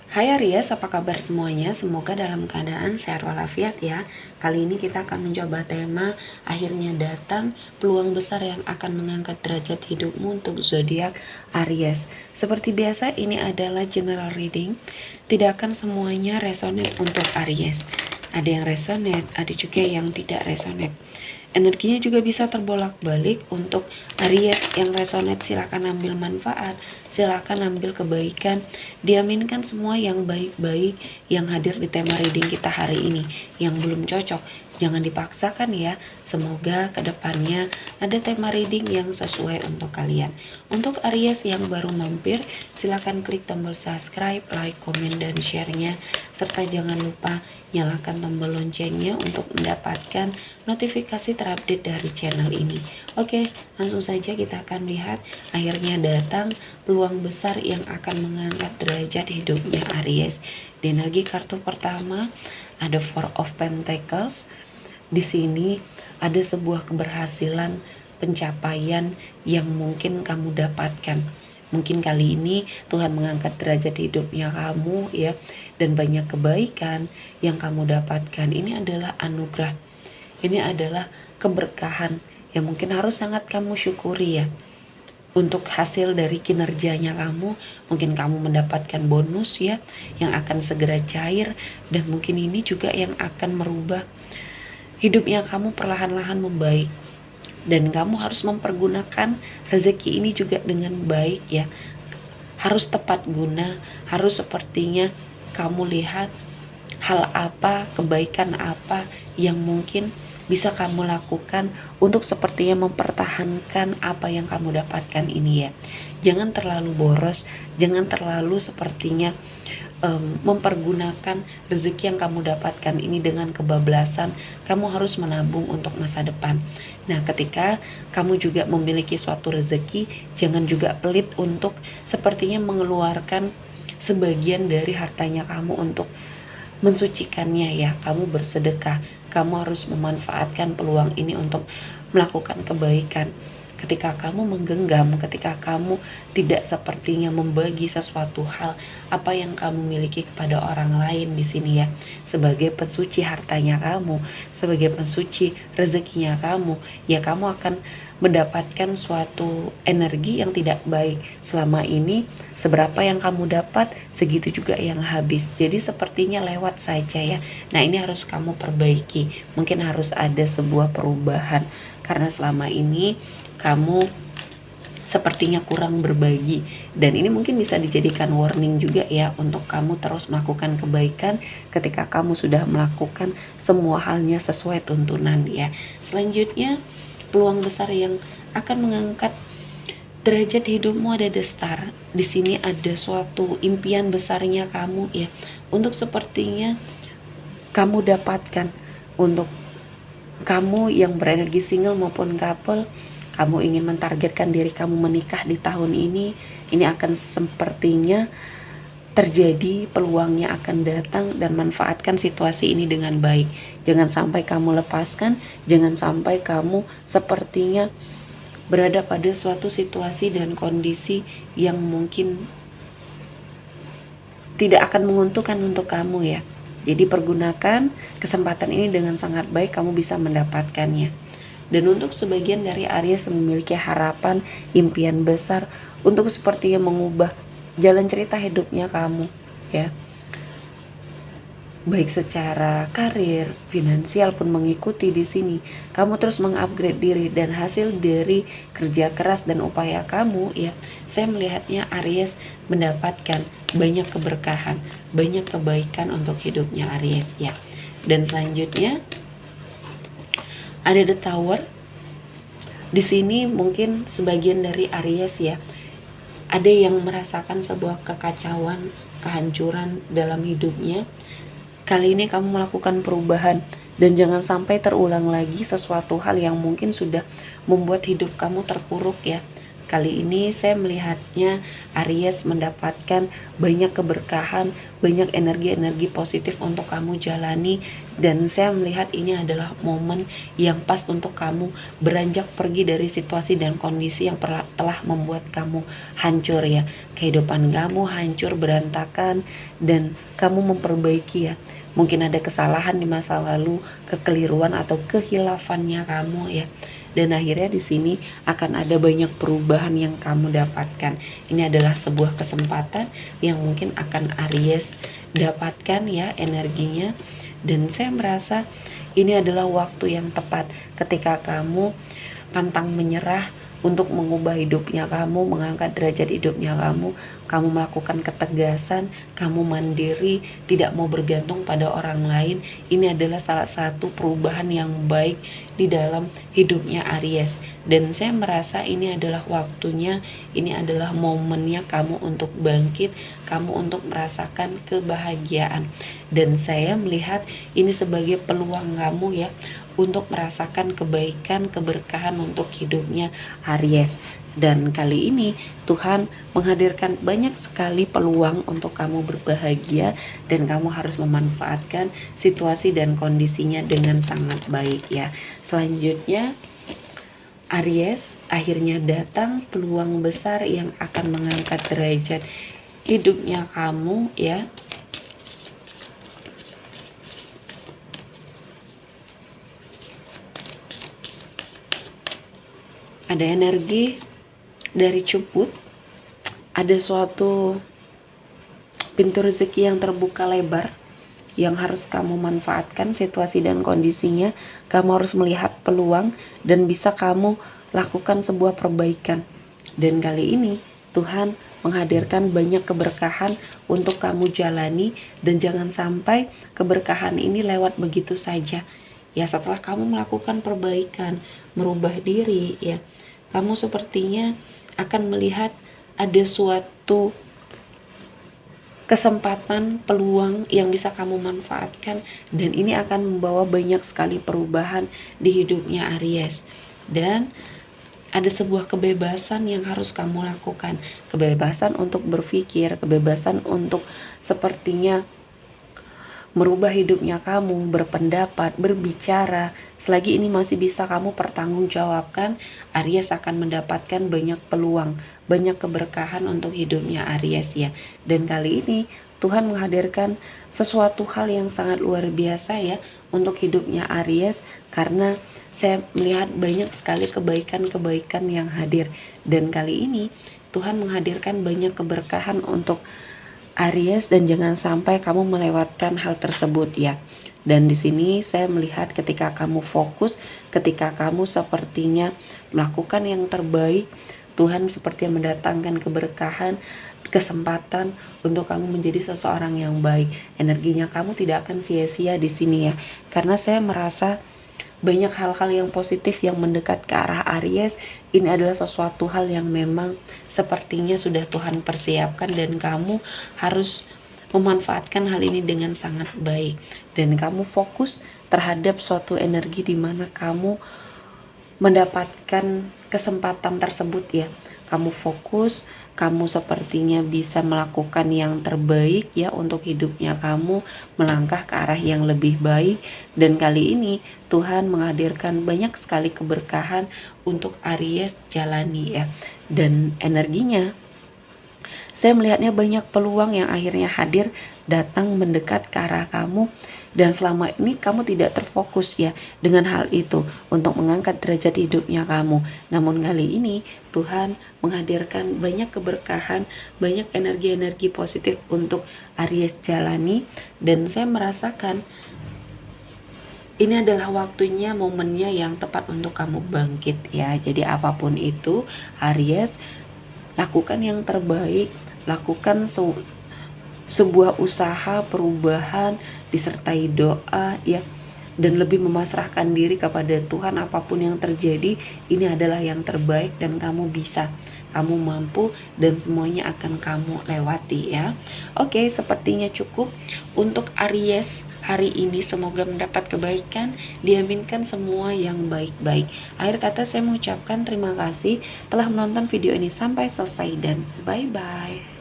Hai Aries, apa kabar semuanya? Semoga dalam keadaan sehat walafiat ya. Kali ini kita akan mencoba tema akhirnya datang, peluang besar yang akan mengangkat derajat hidupmu untuk zodiak Aries. Seperti biasa, ini adalah general reading. Tidak akan semuanya resonate untuk Aries. Ada yang resonate, ada juga yang tidak resonate. Energinya juga bisa terbolak-balik. Untuk Aries yang resonate, silakan ambil manfaat, silakan ambil kebaikan. Diaminkan semua yang baik-baik yang hadir di tema reading kita hari ini. Yang belum cocok, jangan dipaksakan ya. Semoga kedepannya ada tema reading yang sesuai untuk kalian. Untuk Aries yang baru mampir, silakan klik tombol subscribe, like, komen, dan share-nya. Serta jangan lupa nyalakan tombol loncengnya untuk mendapatkan notifikasi terupdate dari channel ini. Oke, langsung saja kita akan lihat akhirnya datang peluang besar yang akan mengangkat derajat hidupnya Aries. Di energi kartu pertama ada Four of Pentacles. Di sini ada sebuah keberhasilan, pencapaian yang mungkin kamu dapatkan. Mungkin kali ini Tuhan mengangkat derajat hidupnya kamu ya, dan banyak kebaikan yang kamu dapatkan. Ini adalah anugerah. Ini adalah keberkahan yang mungkin harus sangat kamu syukuri ya. Untuk hasil dari kinerjanya kamu, mungkin kamu mendapatkan bonus ya yang akan segera cair, dan mungkin ini juga yang akan merubah hidupnya kamu perlahan-lahan membaik. Dan kamu harus mempergunakan rezeki ini juga dengan baik ya. Harus tepat guna, harus sepertinya kamu lihat hal apa, kebaikan apa yang mungkin bisa kamu lakukan untuk sepertinya mempertahankan apa yang kamu dapatkan ini ya. Jangan terlalu boros, jangan terlalu sepertinya mempergunakan rezeki yang kamu dapatkan ini dengan kebablasan. Kamu harus menabung untuk masa depan. Nah, ketika kamu juga memiliki suatu rezeki, jangan juga pelit untuk sepertinya mengeluarkan sebagian dari hartanya kamu untuk mensucikannya ya. Kamu bersedekah, kamu harus memanfaatkan peluang ini untuk melakukan kebaikan. Ketika kamu menggenggam, ketika kamu tidak sepertinya membagi sesuatu hal apa yang kamu miliki kepada orang lain di sini ya, sebagai pensuci hartanya kamu, sebagai pensuci rezekinya kamu, ya kamu akan mendapatkan suatu energi yang tidak baik. Selama ini seberapa yang kamu dapat, segitu juga yang habis. Jadi sepertinya lewat saja ya. Nah, ini harus kamu perbaiki. Mungkin harus ada sebuah perubahan karena selama ini kamu sepertinya kurang berbagi, dan ini mungkin bisa dijadikan warning juga ya untuk kamu terus melakukan kebaikan ketika kamu sudah melakukan semua halnya sesuai tuntunan ya. Selanjutnya, peluang besar yang akan mengangkat derajat hidupmu ada The Star. Di sini ada suatu impian besarnya kamu ya, untuk sepertinya kamu dapatkan. Untuk kamu yang berenergi single maupun couple, kamu ingin mentargetkan diri kamu menikah di tahun ini akan sepertinya terjadi, peluangnya akan datang, dan manfaatkan situasi ini dengan baik. Jangan sampai kamu lepaskan, jangan sampai kamu sepertinya berada pada suatu situasi dan kondisi yang mungkin tidak akan menguntungkan untuk kamu ya. Jadi pergunakan kesempatan ini dengan sangat baik, kamu bisa mendapatkannya. Dan untuk sebagian dari Aries yang memiliki harapan, impian besar untuk sepertinya mengubah jalan cerita hidupnya kamu ya, baik secara karir, finansial pun mengikuti di sini. Kamu terus mengupgrade diri, dan hasil dari kerja keras dan upaya kamu ya, saya melihatnya Aries mendapatkan banyak keberkahan, banyak kebaikan untuk hidupnya Aries ya. Dan selanjutnya ada The Tower. Di sini mungkin sebagian dari Aries ya, ada yang merasakan sebuah kekacauan, kehancuran dalam hidupnya. Kali ini kamu melakukan perubahan, dan jangan sampai terulang lagi sesuatu hal yang mungkin sudah membuat hidup kamu terpuruk ya. Kali ini saya melihatnya Aries mendapatkan banyak keberkahan, banyak energi-energi positif untuk kamu jalani, dan saya melihat ini adalah momen yang pas untuk kamu beranjak pergi dari situasi dan kondisi yang telah membuat kamu hancur ya. Kehidupan kamu hancur berantakan dan kamu memperbaiki ya. Mungkin ada kesalahan di masa lalu, kekeliruan atau kehilafannya kamu ya. Dan akhirnya di sini akan ada banyak perubahan yang kamu dapatkan. Ini adalah sebuah kesempatan yang mungkin akan Aries dapatkan ya energinya. Dan saya merasa ini adalah waktu yang tepat ketika kamu pantang menyerah untuk mengubah hidupnya kamu, mengangkat derajat hidupnya kamu melakukan ketegasan, kamu mandiri, tidak mau bergantung pada orang lain. Ini adalah salah satu perubahan yang baik di dalam hidupnya Aries. Dan saya merasa ini adalah waktunya, ini adalah momennya kamu untuk bangkit, kamu untuk merasakan kebahagiaan. Dan saya melihat ini sebagai peluang kamu ya, untuk merasakan kebaikan, keberkahan untuk hidupnya Aries. Dan kali ini Tuhan menghadirkan banyak sekali peluang untuk kamu berbahagia, dan kamu harus memanfaatkan situasi dan kondisinya dengan sangat baik ya. Selanjutnya Aries, akhirnya datang peluang besar yang akan mengangkat derajat hidupnya kamu ya. Ada energi dari Cuput, ada suatu pintu rezeki yang terbuka lebar yang harus kamu manfaatkan situasi dan kondisinya. Kamu harus melihat peluang dan bisa kamu lakukan sebuah perbaikan. Dan kali ini Tuhan menghadirkan banyak keberkahan untuk kamu jalani, dan jangan sampai keberkahan ini lewat begitu saja. Ya, setelah kamu melakukan perbaikan, merubah diri ya, kamu sepertinya akan melihat ada suatu kesempatan, peluang yang bisa kamu manfaatkan, dan ini akan membawa banyak sekali perubahan di hidupnya Aries. Dan ada sebuah kebebasan yang harus kamu lakukan, kebebasan untuk berpikir, kebebasan untuk sepertinya merubah hidupnya kamu, berpendapat, berbicara. Selagi ini masih bisa kamu pertanggungjawabkan, Aries akan mendapatkan banyak peluang, banyak keberkahan untuk hidupnya Aries ya. Dan kali ini Tuhan menghadirkan sesuatu hal yang sangat luar biasa ya untuk hidupnya Aries, karena saya melihat banyak sekali kebaikan-kebaikan yang hadir. Dan kali ini Tuhan menghadirkan banyak keberkahan untuk Aries, dan jangan sampai kamu melewatkan hal tersebut ya. Dan di sini saya melihat ketika kamu fokus, ketika kamu sepertinya melakukan yang terbaik, Tuhan seperti mendatangkan keberkahan, kesempatan untuk kamu menjadi seseorang yang baik. Energinya kamu tidak akan sia-sia di sini ya. Karena saya merasa banyak hal-hal yang positif yang mendekat ke arah Aries. Ini adalah sesuatu hal yang memang sepertinya sudah Tuhan persiapkan, dan kamu harus memanfaatkan hal ini dengan sangat baik. Dan kamu fokus terhadap suatu energi di mana kamu mendapatkan kesempatan tersebut ya. Kamu fokus, kamu sepertinya bisa melakukan yang terbaik ya untuk hidupnya kamu, melangkah ke arah yang lebih baik. Dan kali ini Tuhan menghadirkan banyak sekali keberkahan untuk Aries jalani ya. Dan energinya, saya melihatnya banyak peluang yang akhirnya hadir, datang mendekat ke arah kamu, dan selama ini kamu tidak terfokus ya dengan hal itu untuk mengangkat derajat hidupnya kamu. Namun kali ini Tuhan menghadirkan banyak keberkahan, banyak energi-energi positif untuk Aries jalani, dan saya merasakan ini adalah waktunya, momennya yang tepat untuk kamu bangkit ya. Jadi apapun itu Aries, lakukan yang terbaik, lakukan sebuah usaha perubahan disertai doa ya. dan lebih memasrahkan diri kepada Tuhan. Apapun yang terjadi, ini adalah yang terbaik dan kamu bisa, kamu mampu, dan semuanya akan kamu lewati ya. Oke, sepertinya cukup untuk Aries hari ini. Semoga mendapat kebaikan, diaminkan semua yang baik-baik. Akhir kata saya mengucapkan terima kasih telah menonton video ini sampai selesai dan bye-bye.